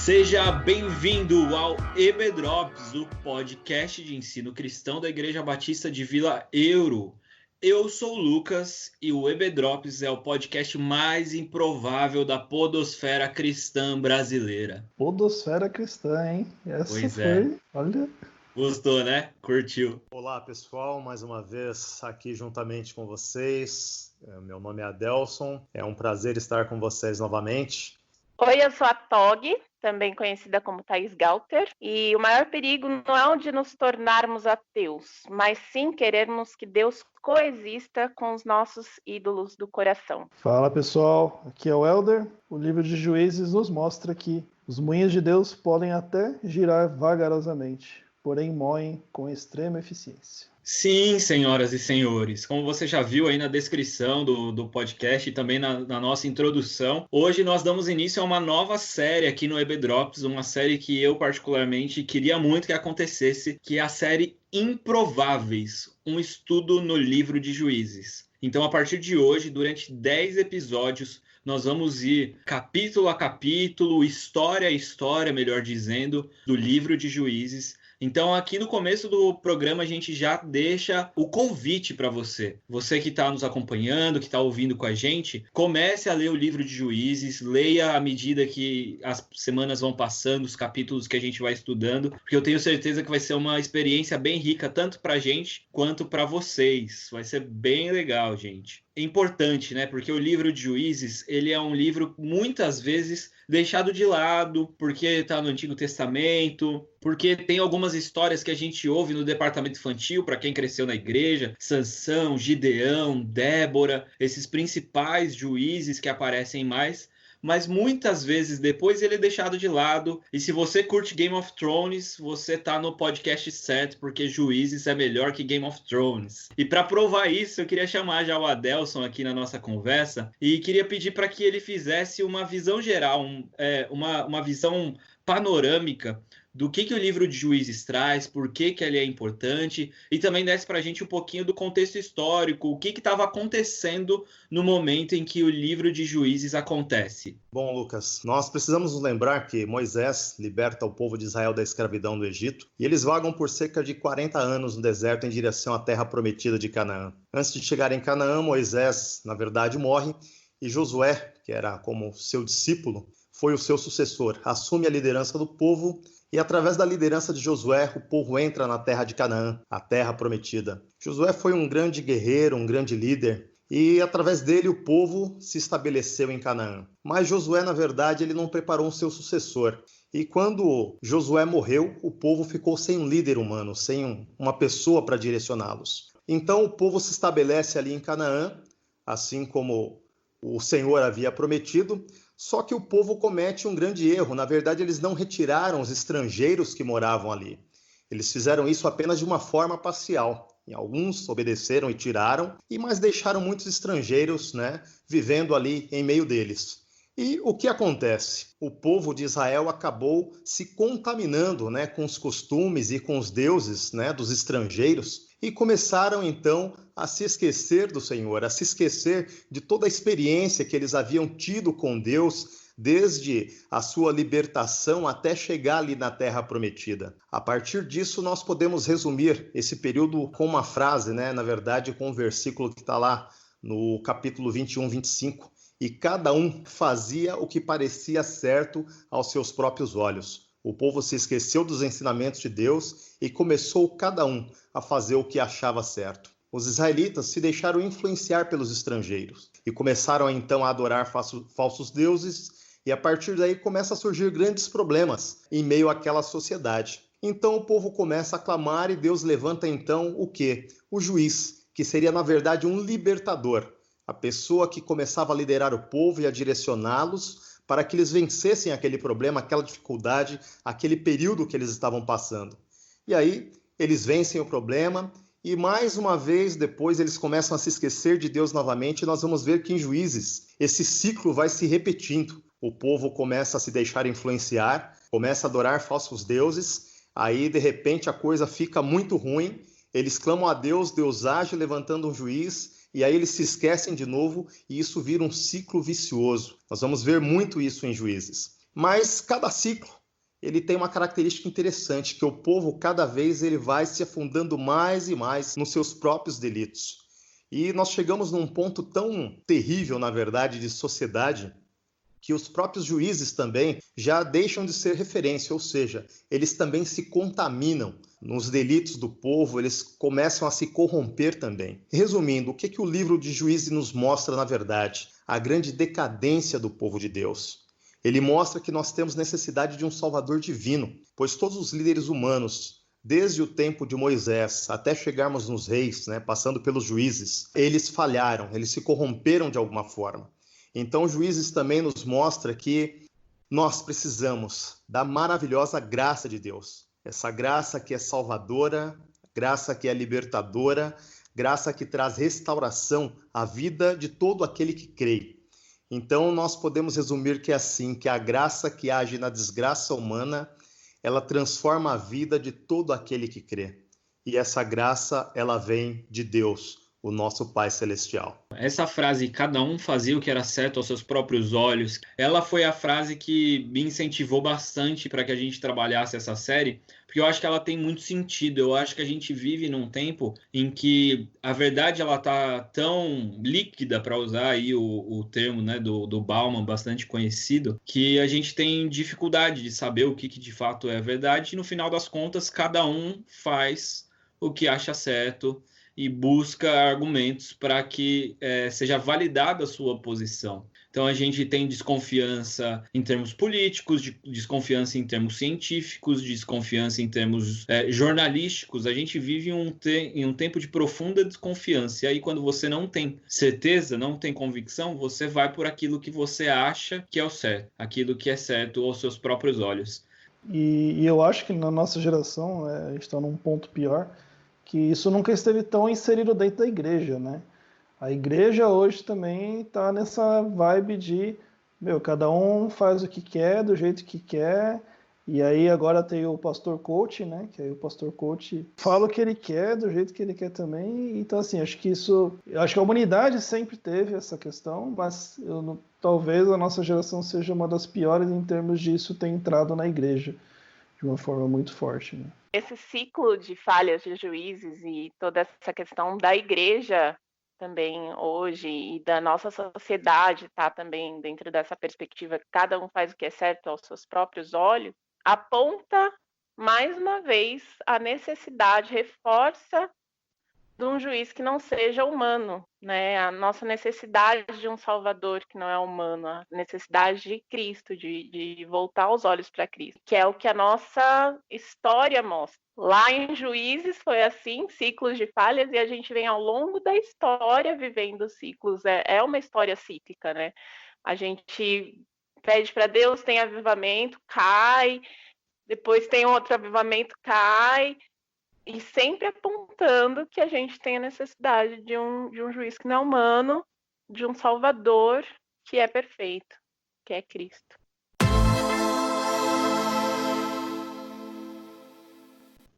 Seja bem-vindo ao EB Drops, o podcast de ensino cristão da Igreja Batista de Vila Euro. Eu sou o Lucas e o EB Drops é o podcast mais improvável da podosfera cristã brasileira. Podosfera cristã, hein? Essa Pois foi, é. Olha. Gostou, né? Curtiu. Olá, pessoal, mais uma vez aqui juntamente com vocês. Meu nome é Adelson, é um prazer estar com vocês novamente. Oi, eu sou a Tog, também conhecida como Thaís Galter, e o maior perigo não é o de nos tornarmos ateus, mas sim querermos que Deus coexista com os nossos ídolos do coração. Fala, pessoal, aqui é o Elder. O livro de Juízes nos mostra que os moinhos de Deus podem até girar vagarosamente, porém moem com extrema eficiência. Sim, senhoras e senhores, como você já viu aí na descrição do podcast e também na nossa introdução, hoje nós damos início a uma nova série aqui no EB Drops, uma série que eu particularmente queria muito que acontecesse, que é a série Improváveis, um estudo no livro de Juízes. Então, a partir de hoje, durante 10 episódios, nós vamos ir capítulo a capítulo, história a história, melhor dizendo, do livro de Juízes. Então, aqui no começo do programa, a gente já deixa o convite para você. Você que está nos acompanhando, que está ouvindo com a gente, comece a ler o livro de Juízes, leia à medida que as semanas vão passando, os capítulos que a gente vai estudando, porque eu tenho certeza que vai ser uma experiência bem rica, tanto para a gente quanto para vocês. Vai ser bem legal, gente. É importante, né? Porque o livro de Juízes, ele é um livro muitas vezes deixado de lado, porque está no Antigo Testamento, porque tem algumas histórias que a gente ouve no departamento infantil, para quem cresceu na igreja, Sansão, Gideão, Débora, esses principais juízes que aparecem mais, mas muitas vezes depois ele é deixado de lado. E se você curte Game of Thrones, você tá no podcast certo, porque Juízes é melhor que Game of Thrones. E para provar isso, eu queria chamar já o Adelson aqui na nossa conversa e queria pedir para que ele fizesse uma visão geral, uma visão panorâmica do que o livro de Juízes traz, por que ele é importante, e também desse para a gente um pouquinho do contexto histórico, o que estava acontecendo no momento em que o livro de Juízes acontece. Bom, Lucas, nós precisamos nos lembrar que Moisés liberta o povo de Israel da escravidão do Egito, e eles vagam por cerca de 40 anos no deserto em direção à terra prometida de Canaã. Antes de chegar em Canaã, Moisés, na verdade, morre, e Josué, que era como seu discípulo, foi o seu sucessor, assume a liderança do povo. E através da liderança de Josué, o povo entra na terra de Canaã, a terra prometida. Josué foi um grande guerreiro, um grande líder, e através dele o povo se estabeleceu em Canaã. Mas Josué, na verdade, ele não preparou um seu sucessor. E quando Josué morreu, o povo ficou sem um líder humano, sem uma pessoa para direcioná-los. Então o povo se estabelece ali em Canaã, assim como o Senhor havia prometido. Só que o povo comete um grande erro. Na verdade, eles não retiraram os estrangeiros que moravam ali. Eles fizeram isso apenas de uma forma parcial. E alguns obedeceram e tiraram, mas deixaram muitos estrangeiros, vivendo ali em meio deles. E o que acontece? O povo de Israel acabou se contaminando, com os costumes e com os deuses, dos estrangeiros, e começaram então a se esquecer do Senhor, a se esquecer de toda a experiência que eles haviam tido com Deus, desde a sua libertação até chegar ali na Terra Prometida. A partir disso, nós podemos resumir esse período com uma frase, na verdade, com um versículo que está lá no capítulo 21, 25. E cada um fazia o que parecia certo aos seus próprios olhos. O povo se esqueceu dos ensinamentos de Deus e começou cada um a fazer o que achava certo. Os israelitas se deixaram influenciar pelos estrangeiros e começaram então a adorar falsos deuses, e a partir daí começa a surgir grandes problemas em meio àquela sociedade. Então o povo começa a clamar e Deus levanta então o quê? O juiz, que seria na verdade um libertador, a pessoa que começava a liderar o povo e a direcioná-los para que eles vencessem aquele problema, aquela dificuldade, aquele período que eles estavam passando. E aí eles vencem o problema e mais uma vez depois eles começam a se esquecer de Deus novamente, e nós vamos ver que em Juízes esse ciclo vai se repetindo. O povo começa a se deixar influenciar, começa a adorar falsos deuses, aí de repente a coisa fica muito ruim, eles clamam a Deus, Deus age levantando um juiz, e aí eles se esquecem de novo e isso vira um ciclo vicioso. Nós vamos ver muito isso em Juízes. Mas cada ciclo ele tem uma característica interessante, que o povo, cada vez, ele vai se afundando mais e mais nos seus próprios delitos. E nós chegamos num ponto tão terrível, na verdade, de sociedade, que os próprios juízes também já deixam de ser referência, ou seja, eles também se contaminam nos delitos do povo, eles começam a se corromper também. Resumindo, o que o livro de Juízes nos mostra, na verdade? A grande decadência do povo de Deus. Ele mostra que nós temos necessidade de um Salvador divino, pois todos os líderes humanos, desde o tempo de Moisés até chegarmos nos reis, passando pelos juízes, eles falharam, eles se corromperam de alguma forma. Então, Juízes também nos mostra que nós precisamos da maravilhosa graça de Deus. Essa graça que é salvadora, graça que é libertadora, graça que traz restauração à vida de todo aquele que crê. Então, nós podemos resumir que é assim, que a graça que age na desgraça humana, ela transforma a vida de todo aquele que crê. E essa graça, ela vem de Deus, o nosso Pai Celestial. Essa frase, cada um fazia o que era certo aos seus próprios olhos, ela foi a frase que me incentivou bastante para que a gente trabalhasse essa série, porque eu acho que ela tem muito sentido. Eu acho que a gente vive num tempo em que a verdade ela tá tão líquida, para usar aí o termo do Bauman, bastante conhecido, que a gente tem dificuldade de saber o que de fato é verdade, e no final das contas cada um faz o que acha certo e busca argumentos para que seja validada a sua posição. Então a gente tem desconfiança em termos políticos, desconfiança em termos científicos, desconfiança em termos jornalísticos. A gente vive em um tempo de profunda desconfiança. E aí quando você não tem certeza, não tem convicção, você vai por aquilo que você acha que é o certo, aquilo que é certo aos seus próprios olhos. E eu acho que na nossa geração a gente está num ponto pior, que isso nunca esteve tão inserido dentro da igreja, né? A igreja hoje também está nessa vibe de, cada um faz o que quer, do jeito que quer, e aí agora tem o pastor coach, né? Que aí o pastor coach fala o que ele quer, do jeito que ele quer também. Então, assim, acho que a humanidade sempre teve essa questão, mas talvez a nossa geração seja uma das piores em termos de isso ter entrado na igreja de uma forma muito forte, né? Esse ciclo de falhas de juízes e toda essa questão da igreja também hoje e da nossa sociedade tá também dentro dessa perspectiva, cada um faz o que é certo aos seus próprios olhos, aponta mais uma vez a necessidade, reforça de um juiz que não seja humano, né? A nossa necessidade de um Salvador que não é humano, a necessidade de Cristo, de voltar os olhos para Cristo, que é o que a nossa história mostra. Lá em Juízes foi assim, ciclos de falhas, e a gente vem ao longo da história vivendo ciclos. É uma história cíclica, né? A gente pede para Deus, tem avivamento, cai, depois tem outro avivamento, cai, e sempre apontando que a gente tem a necessidade de um juiz que não é humano, de um Salvador que é perfeito, que é Cristo.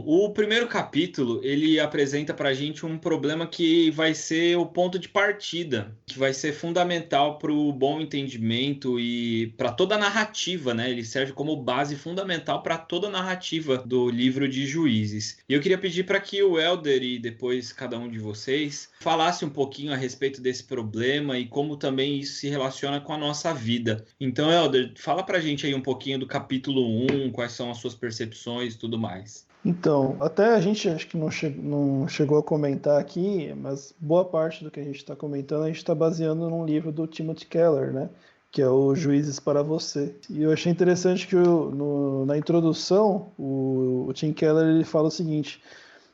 O primeiro capítulo, ele apresenta para a gente um problema que vai ser o ponto de partida, que vai ser fundamental para o bom entendimento e para toda a narrativa, né? Ele serve como base fundamental para toda a narrativa do livro de Juízes. E eu queria pedir para que o Helder e depois cada um de vocês falasse um pouquinho a respeito desse problema e como também isso se relaciona com a nossa vida. Então, Helder, fala para a gente aí um pouquinho do capítulo 1, quais são as suas percepções e tudo mais. Então, até a gente acho que não chegou a comentar aqui, mas boa parte do que a gente está comentando a gente está baseando num livro do Timothy Keller, né? Que é o Juízes para Você. E eu achei interessante que na introdução o Tim Keller ele fala o seguinte,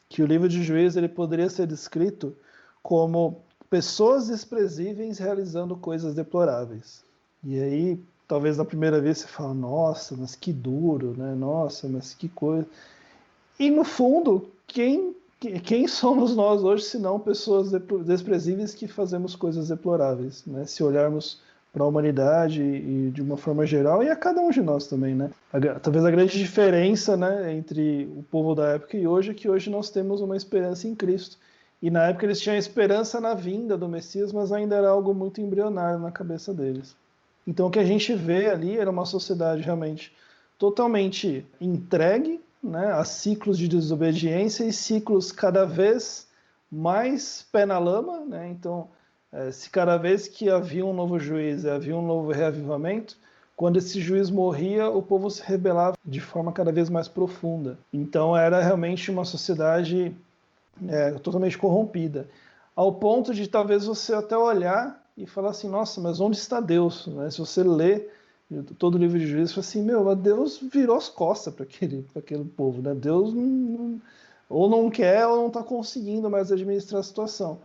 que o livro de Juízes ele poderia ser descrito como pessoas desprezíveis realizando coisas deploráveis. E aí, talvez na primeira vez você fala, nossa, mas que duro, né? Nossa, mas que coisa... E, no fundo, quem somos nós hoje, se não pessoas desprezíveis que fazemos coisas deploráveis, né? Se olharmos para a humanidade e de uma forma geral, e a cada um de nós também, né? Talvez a grande diferença, né, entre o povo da época e hoje é que hoje nós temos uma esperança em Cristo. E na época eles tinham esperança na vinda do Messias, mas ainda era algo muito embrionário na cabeça deles. Então o que a gente vê ali era uma sociedade realmente totalmente entregue, né, a ciclos de desobediência e ciclos cada vez mais pé na lama, né? Então, se cada vez que havia um novo juiz, havia um novo reavivamento, quando esse juiz morria, o povo se rebelava de forma cada vez mais profunda. Então, era realmente uma sociedade totalmente corrompida, ao ponto de talvez você até olhar e falar assim, nossa, mas onde está Deus? Né? Se você lê todo o livro de Juízes, fala assim, Deus virou as costas para aquele povo, né? Deus ou não quer ou não está conseguindo mais administrar a situação.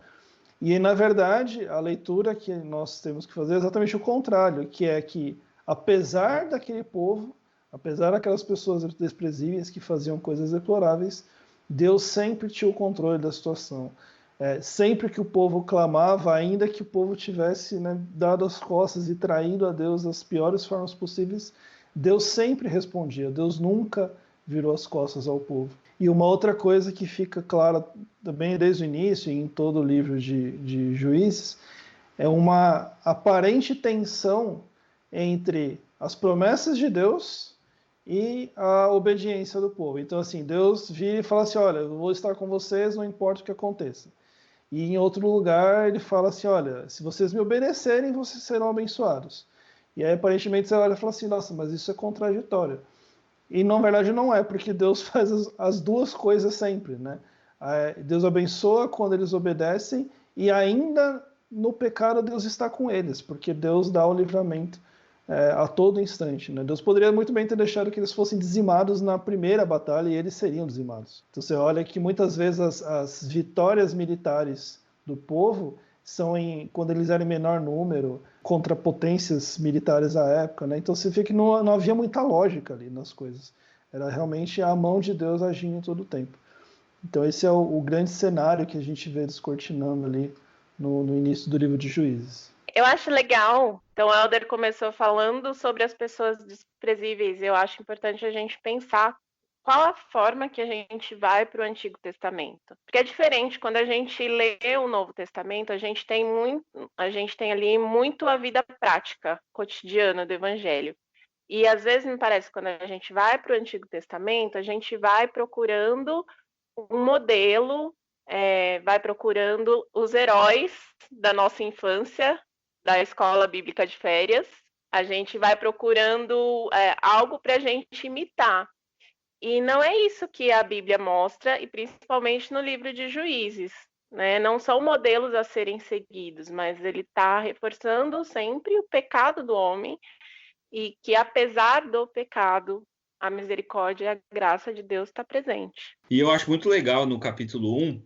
E, na verdade, a leitura que nós temos que fazer é exatamente o contrário, que é que, apesar daquele povo, apesar daquelas pessoas desprezíveis que faziam coisas deploráveis, Deus sempre tinha o controle da situação. Sempre que o povo clamava, ainda que o povo tivesse, né, dado as costas e traído a Deus das piores formas possíveis, Deus sempre respondia. Deus nunca virou as costas ao povo. E uma outra coisa que fica clara também desde o início, e em todo o livro de Juízes, é uma aparente tensão entre as promessas de Deus e a obediência do povo. Então, assim, Deus vira e fala assim, olha, eu vou estar com vocês, não importa o que aconteça. E em outro lugar ele fala assim, olha, se vocês me obedecerem, vocês serão abençoados. E aí aparentemente você olha e fala assim, nossa, mas isso é contraditório. E na verdade não é, porque Deus faz as duas coisas sempre, né? Deus abençoa quando eles obedecem e ainda no pecado Deus está com eles, porque Deus dá o livramento a todo instante, né? Deus poderia muito bem ter deixado que eles fossem dizimados na primeira batalha e eles seriam dizimados. Então você olha que muitas vezes as vitórias militares do povo são quando eles eram em menor número, contra potências militares à época, né? Então você vê que não havia muita lógica ali nas coisas. Era realmente a mão de Deus agindo em todo o tempo. Então esse é o grande cenário que a gente vê descortinando ali no início do livro de Juízes. Eu acho legal. Então, o Helder começou falando sobre as pessoas desprezíveis. Eu acho importante a gente pensar qual a forma que a gente vai para o Antigo Testamento. Porque é diferente, quando a gente lê o Novo Testamento, a gente tem ali muito a vida prática, cotidiana do Evangelho. E às vezes me parece que quando a gente vai para o Antigo Testamento, a gente vai procurando um modelo, vai procurando os heróis da nossa infância, da escola bíblica de férias, a gente vai procurando algo para a gente imitar. E não é isso que a Bíblia mostra, e principalmente no livro de Juízes, né? Não são modelos a serem seguidos, mas ele está reforçando sempre o pecado do homem, e que apesar do pecado, a misericórdia e a graça de Deus está presente. E eu acho muito legal no capítulo 1,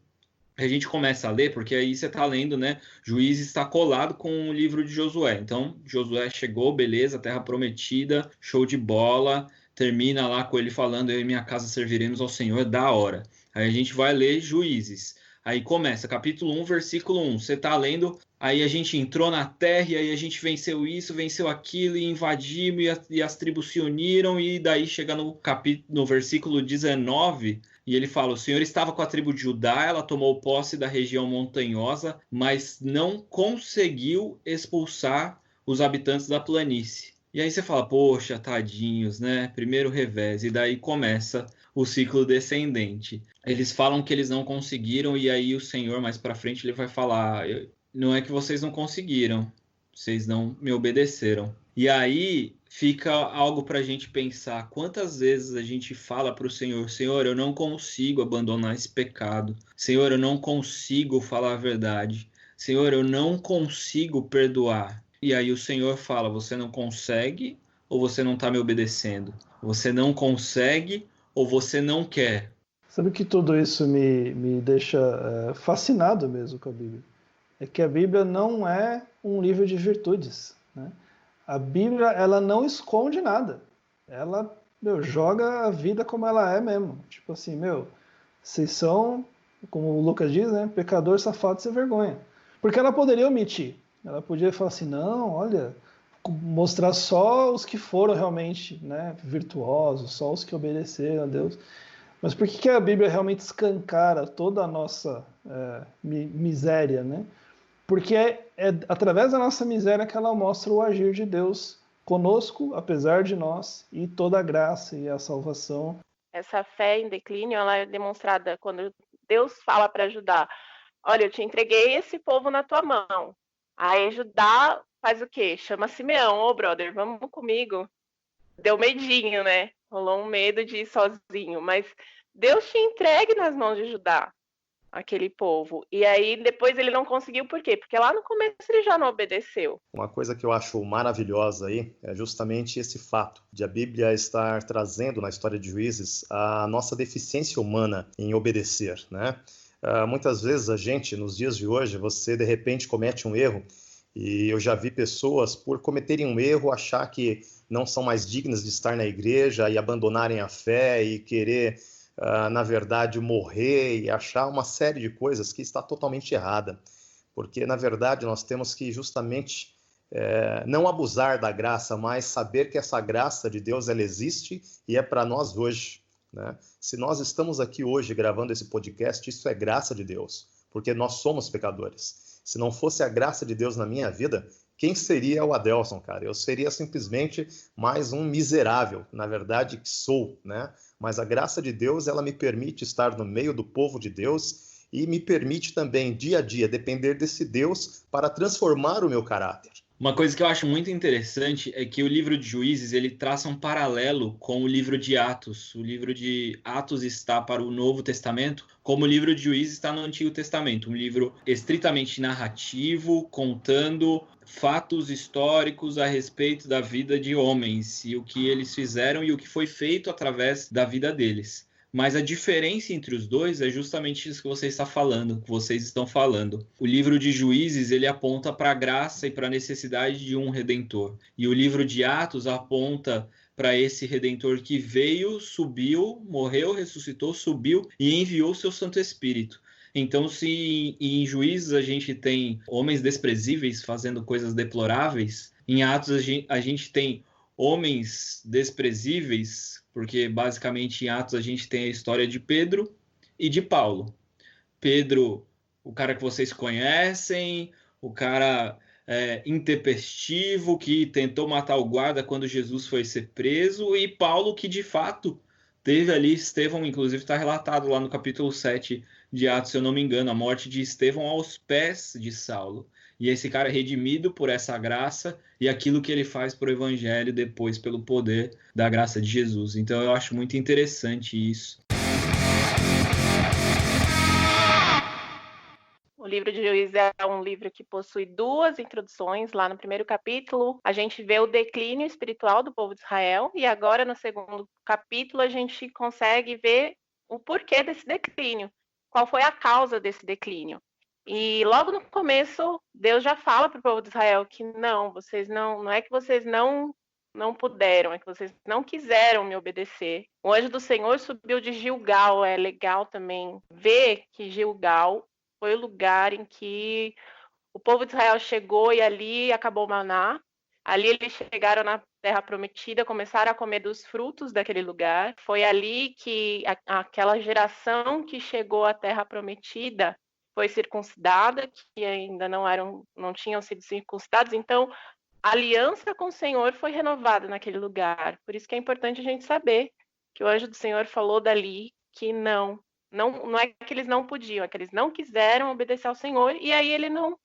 a gente começa a ler, porque aí você está lendo, né? Juízes está colado com o livro de Josué. Então, Josué chegou, beleza, terra prometida, show de bola, termina lá com ele falando, eu e minha casa serviremos ao Senhor, da hora. Aí a gente vai ler Juízes. Aí começa, capítulo 1, versículo 1. Você está lendo, aí a gente entrou na terra, e aí a gente venceu isso, venceu aquilo, e invadimos, e as tribos se uniram, e daí chega no versículo 19, e ele fala, o Senhor estava com a tribo de Judá, ela tomou posse da região montanhosa, mas não conseguiu expulsar os habitantes da planície. E aí você fala, poxa, tadinhos, né? Primeiro revés, e daí começa o ciclo descendente. Eles falam que eles não conseguiram, e aí o Senhor, mais para frente, ele vai falar, não é que vocês não conseguiram, vocês não me obedeceram. E aí fica algo para a gente pensar, quantas vezes a gente fala para o Senhor, Senhor, eu não consigo abandonar esse pecado, Senhor, eu não consigo falar a verdade, Senhor, eu não consigo perdoar. E aí o Senhor fala, você não consegue ou você não está me obedecendo? Você não consegue ou você não quer? Sabe que tudo isso me deixa fascinado mesmo com a Bíblia? É que a Bíblia não é um livro de virtudes, né? A Bíblia, ela não esconde nada. Ela, joga a vida como ela é mesmo. Tipo assim, vocês são, como o Lucas diz, né? Pecador, safado, sem vergonha. Porque ela poderia omitir. Ela podia falar assim, não, olha, mostrar só os que foram realmente, né, virtuosos, só os que obedeceram a Deus. Mas por que a Bíblia realmente escancara toda a nossa miséria, né? Porque é através da nossa miséria que ela mostra o agir de Deus conosco, apesar de nós, e toda a graça e a salvação. Essa fé em declínio, ela é demonstrada quando Deus fala para Judá: olha, eu te entreguei esse povo na tua mão. Aí Judá faz o quê? Chama Simeão: ô brother, vamos comigo. Deu medinho, né? Rolou um medo de ir sozinho, mas Deus te entregue nas mãos de Judá, aquele povo. E aí depois ele não conseguiu, por quê? Porque lá no começo ele já não obedeceu. Uma coisa que eu acho maravilhosa aí é justamente esse fato de a Bíblia estar trazendo na história de Juízes a nossa deficiência humana em obedecer, né? Muitas vezes a gente, nos dias de hoje, você de repente comete um erro, e eu já vi pessoas, por cometerem um erro, achar que não são mais dignas de estar na igreja e abandonarem a fé e querer, na verdade, morrer e achar uma série de coisas que está totalmente errada. Porque, na verdade, nós temos que justamente não abusar da graça, mas saber que essa graça de Deus, ela existe e é para nós hoje, né? Se nós estamos aqui hoje gravando esse podcast, isso é graça de Deus, porque nós somos pecadores. Se não fosse a graça de Deus na minha vida, quem seria o Adelson, cara? Eu seria simplesmente mais um miserável, na verdade, que sou, né? Mas a graça de Deus, ela me permite estar no meio do povo de Deus e me permite também, dia a dia, depender desse Deus para transformar o meu caráter. Uma coisa que eu acho muito interessante é que o livro de Juízes, ele traça um paralelo com o livro de Atos. O livro de Atos está para o Novo Testamento, como o livro de Juízes está no Antigo Testamento. Um livro estritamente narrativo, contando fatos históricos a respeito da vida de homens e o que eles fizeram e o que foi feito através da vida deles. Mas a diferença entre os dois é justamente isso que você está falando, que vocês estão falando. O livro de Juízes, ele aponta para a graça e para a necessidade de um redentor. E o livro de Atos aponta para esse redentor que veio, subiu, morreu, ressuscitou, subiu e enviou o seu Santo Espírito. Então, se em Juízes a gente tem homens desprezíveis fazendo coisas deploráveis, em Atos a gente tem homens desprezíveis, porque basicamente em Atos a gente tem a história de Pedro e de Paulo. Pedro, o cara que vocês conhecem, o cara intempestivo que tentou matar o guarda quando Jesus foi ser preso, e Paulo que de fato teve ali, Estevão, inclusive está relatado lá no capítulo 7 de Atos, se eu não me engano, a morte de Estevão aos pés de Saulo. E esse cara é redimido por essa graça e aquilo que ele faz para o evangelho depois pelo poder da graça de Jesus. Então eu acho muito interessante isso. O livro de Juízes é um livro que possui duas introduções. Lá no primeiro capítulo, a gente vê o declínio espiritual do povo de Israel, e agora no segundo capítulo a gente consegue ver o porquê desse declínio, qual foi a causa desse declínio. E logo no começo, Deus já fala para o povo de Israel que vocês não é que vocês não puderam, é que vocês não quiseram me obedecer. O anjo do Senhor subiu de Gilgal. É legal também ver que Gilgal foi o lugar em que o povo de Israel chegou e ali acabou o maná. Ali eles chegaram na Terra Prometida, começaram a comer dos frutos daquele lugar. Foi ali que aquela geração que chegou à Terra Prometida foi circuncidada, que ainda não tinham sido circuncidados. Então, a aliança com o Senhor foi renovada naquele lugar. Por isso que é importante a gente saber que o anjo do Senhor falou dali que não é que eles não podiam, é que eles não quiseram obedecer ao Senhor, e aí ele não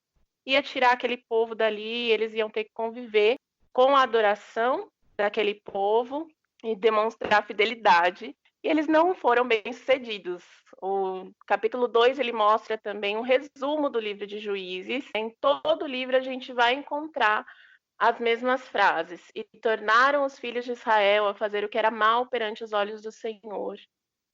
ia tirar aquele povo dali, eles iam ter que conviver com a adoração daquele povo e demonstrar fidelidade, e eles não foram bem-sucedidos. O capítulo 2, ele mostra também um resumo do livro de Juízes. Em todo o livro a gente vai encontrar as mesmas frases: e tornaram os filhos de Israel a fazer o que era mal perante os olhos do Senhor.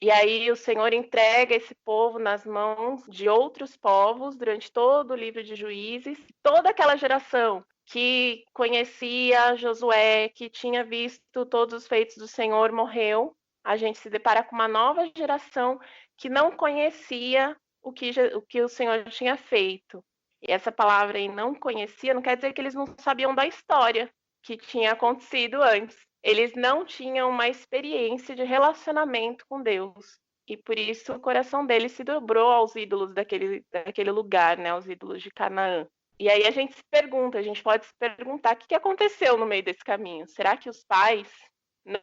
E aí o Senhor entrega esse povo nas mãos de outros povos durante todo o livro de Juízes. Toda aquela geração que conhecia Josué, que tinha visto todos os feitos do Senhor, morreu. A gente se depara com uma nova geração que não conhecia o que o Senhor tinha feito. E essa palavra aí, não conhecia, não quer dizer que eles não sabiam da história que tinha acontecido antes. Eles não tinham uma experiência de relacionamento com Deus. E por isso o coração deles se dobrou aos ídolos daquele lugar, né? Aos ídolos de Canaã. E aí a gente pode se perguntar o que aconteceu no meio desse caminho. Será que os pais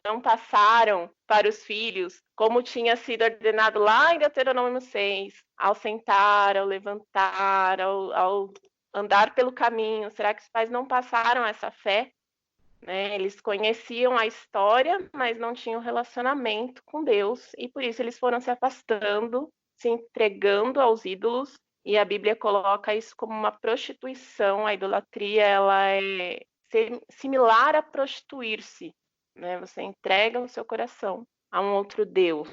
não passaram para os filhos como tinha sido ordenado lá em Deuteronômio 6, ao sentar, ao levantar, ao andar pelo caminho? Será que os pais não passaram essa fé? Né? Eles conheciam a história, mas não tinham relacionamento com Deus, e por isso eles foram se afastando, se entregando aos ídolos, e a Bíblia coloca isso como uma prostituição. A idolatria, ela é similar a prostituir-se, né? Você entrega o seu coração a um outro Deus.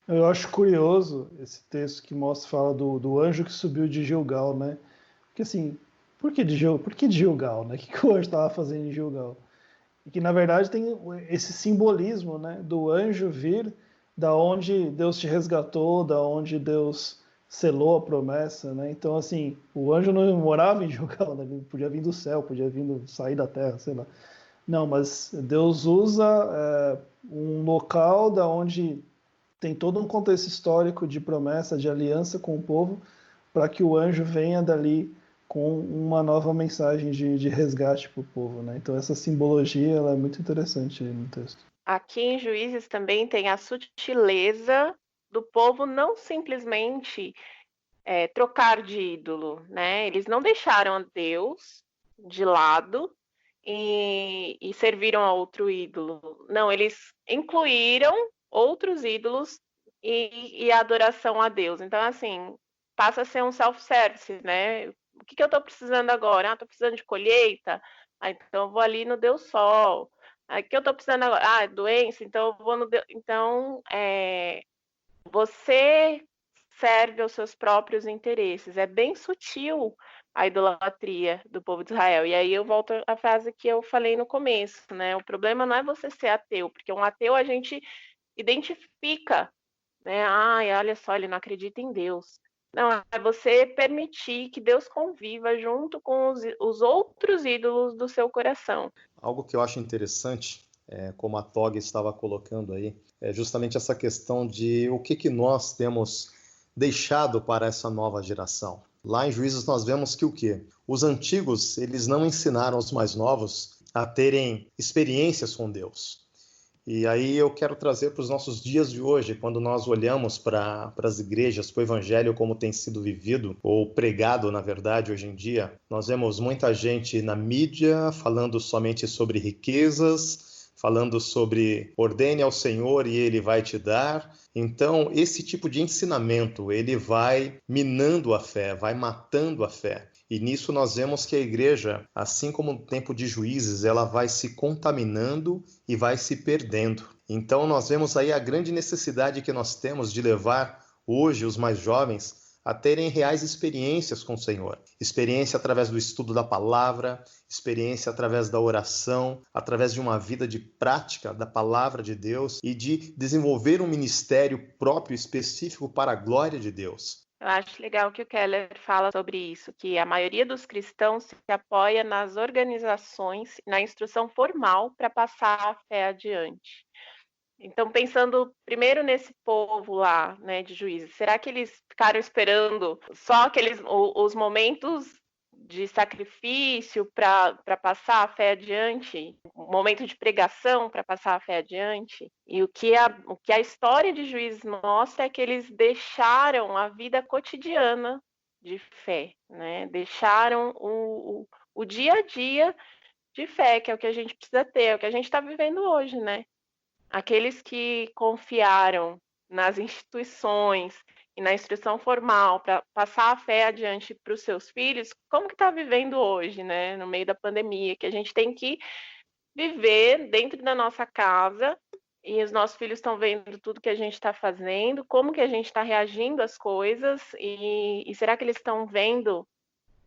Eu acho curioso esse texto que fala do anjo que subiu de Gilgal, né? Porque assim, por que de Gilgal, né? O que o anjo estava fazendo em Gilgal? E que na verdade tem esse simbolismo, né? Do anjo vir da onde Deus te resgatou, da onde Deus selou a promessa, né? Então assim, o anjo não morava em Gilgal, né? Ele podia vir do céu, podia sair da terra, sei lá. Não, mas Deus usa um local da onde tem todo um contexto histórico de promessa, de aliança com o povo, para que o anjo venha dali com uma nova mensagem de resgate para o povo, né? Então essa simbologia ela é muito interessante aí no texto. Aqui em Juízes também tem a sutileza do povo não simplesmente trocar de ídolo, né? Eles não deixaram a Deus de lado e serviram a outro ídolo. Não, eles incluíram outros ídolos e a adoração a Deus. Então, assim, passa a ser um self-service, né? O que eu estou precisando agora? Estou precisando de colheita? Então eu vou ali no Deus Sol. O que eu estou precisando agora? Doença? Então eu vou no Deus... Então, você serve aos seus próprios interesses. É bem sutil a idolatria do povo de Israel. E aí eu volto à frase que eu falei no começo, né? O problema não é você ser ateu, porque um ateu a gente identifica, né? Ai, olha só, ele não acredita em Deus. Não, é você permitir que Deus conviva junto com os outros ídolos do seu coração. Algo que eu acho interessante, como a Tog estava colocando aí, é justamente essa questão de o que nós temos deixado para essa nova geração. Lá em Juízes nós vemos que o quê? Os antigos, eles não ensinaram os mais novos a terem experiências com Deus. E aí eu quero trazer para os nossos dias de hoje, quando nós olhamos para as igrejas, para o evangelho como tem sido vivido, ou pregado, na verdade, hoje em dia, nós vemos muita gente na mídia falando somente sobre riquezas, falando sobre ordene ao Senhor e Ele vai te dar. Então, esse tipo de ensinamento, ele vai minando a fé, vai matando a fé. E nisso nós vemos que a igreja, assim como no tempo de Juízes, ela vai se contaminando e vai se perdendo. Então nós vemos aí a grande necessidade que nós temos de levar hoje os mais jovens a terem reais experiências com o Senhor. Experiência através do estudo da palavra, experiência através da oração, através de uma vida de prática da palavra de Deus e de desenvolver um ministério próprio específico para a glória de Deus. Eu acho legal que o Keller fala sobre isso, que a maioria dos cristãos se apoia nas organizações, na instrução formal para passar a fé adiante. Então, pensando primeiro nesse povo lá, né, de Juízes, será que eles ficaram esperando só os momentos de sacrifício para passar a fé adiante, um momento de pregação para passar a fé adiante? E o que a história de Juízes mostra é que eles deixaram a vida cotidiana de fé, né? Deixaram o dia a dia de fé, que é o que a gente precisa ter, é o que a gente está vivendo hoje, né? Aqueles que confiaram nas instituições e na instrução formal para passar a fé adiante para os seus filhos, como que está vivendo hoje, né, no meio da pandemia, que a gente tem que viver dentro da nossa casa e os nossos filhos estão vendo tudo que a gente está fazendo, como que a gente está reagindo às coisas e será que eles estão vendo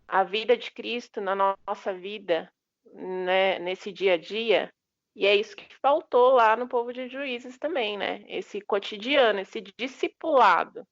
a vida de Cristo na nossa vida, né, nesse dia a dia? E é isso que faltou lá no povo de Juízes também, né? Esse cotidiano, esse discipulado.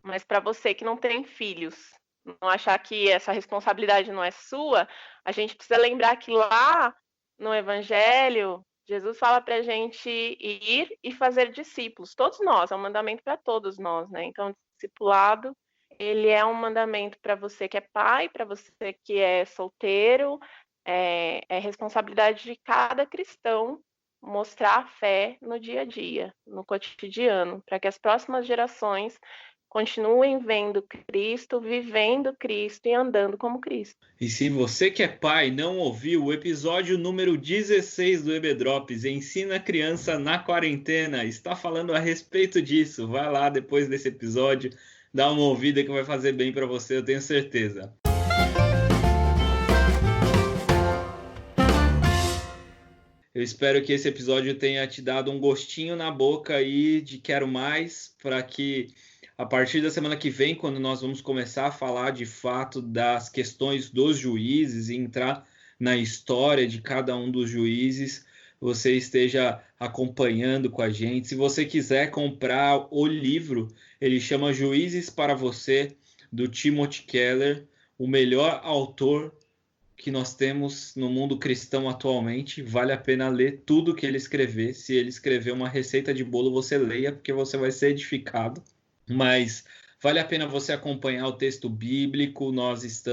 Mas para você que não tem filhos, não achar que essa responsabilidade não é sua, a gente precisa lembrar que lá no Evangelho, Jesus fala para a gente ir e fazer discípulos. Todos nós, é um mandamento para todos nós, né? Então, discipulado ele é um mandamento para você que é pai, para você que é solteiro, é responsabilidade de cada cristão mostrar a fé no dia a dia, no cotidiano, para que as próximas gerações continuem vendo Cristo, vivendo Cristo e andando como Cristo. E se você que é pai não ouviu o episódio número 16 do EB-Drops, Ensina a Criança na Quarentena, está falando a respeito disso. Vai lá depois desse episódio, dá uma ouvida que vai fazer bem para você, eu tenho certeza. Eu espero que esse episódio tenha te dado um gostinho na boca aí de quero mais, para que a partir da semana que vem, quando nós vamos começar a falar de fato das questões dos juízes e entrar na história de cada um dos juízes, você esteja acompanhando com a gente. Se você quiser comprar o livro, ele chama Juízes para Você, do Timothy Keller, o melhor autor que nós temos no mundo cristão atualmente. Vale a pena ler tudo que ele escrever. Se ele escrever uma receita de bolo, você leia, porque você vai ser edificado. Mas vale a pena você acompanhar o texto bíblico. Nós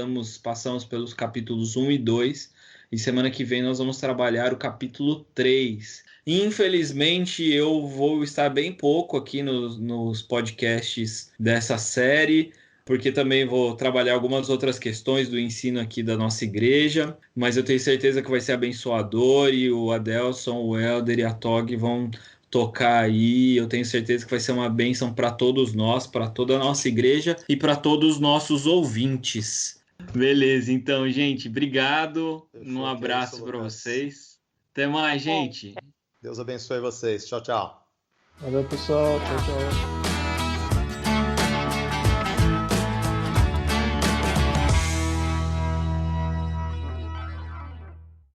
passamos pelos capítulos 1 e 2, e semana que vem nós vamos trabalhar o capítulo 3. Infelizmente, eu vou estar bem pouco aqui nos podcasts dessa série, porque também vou trabalhar algumas outras questões do ensino aqui da nossa igreja, mas eu tenho certeza que vai ser abençoador, e o Adelson, o Helder e a Tog vão tocar aí. Eu tenho certeza que vai ser uma bênção para todos nós, para toda a nossa igreja e para todos os nossos ouvintes. Beleza, então, gente, obrigado. Um abraço para vocês. Até mais, gente. Deus abençoe vocês. Tchau, tchau. Valeu, pessoal. Tchau, tchau.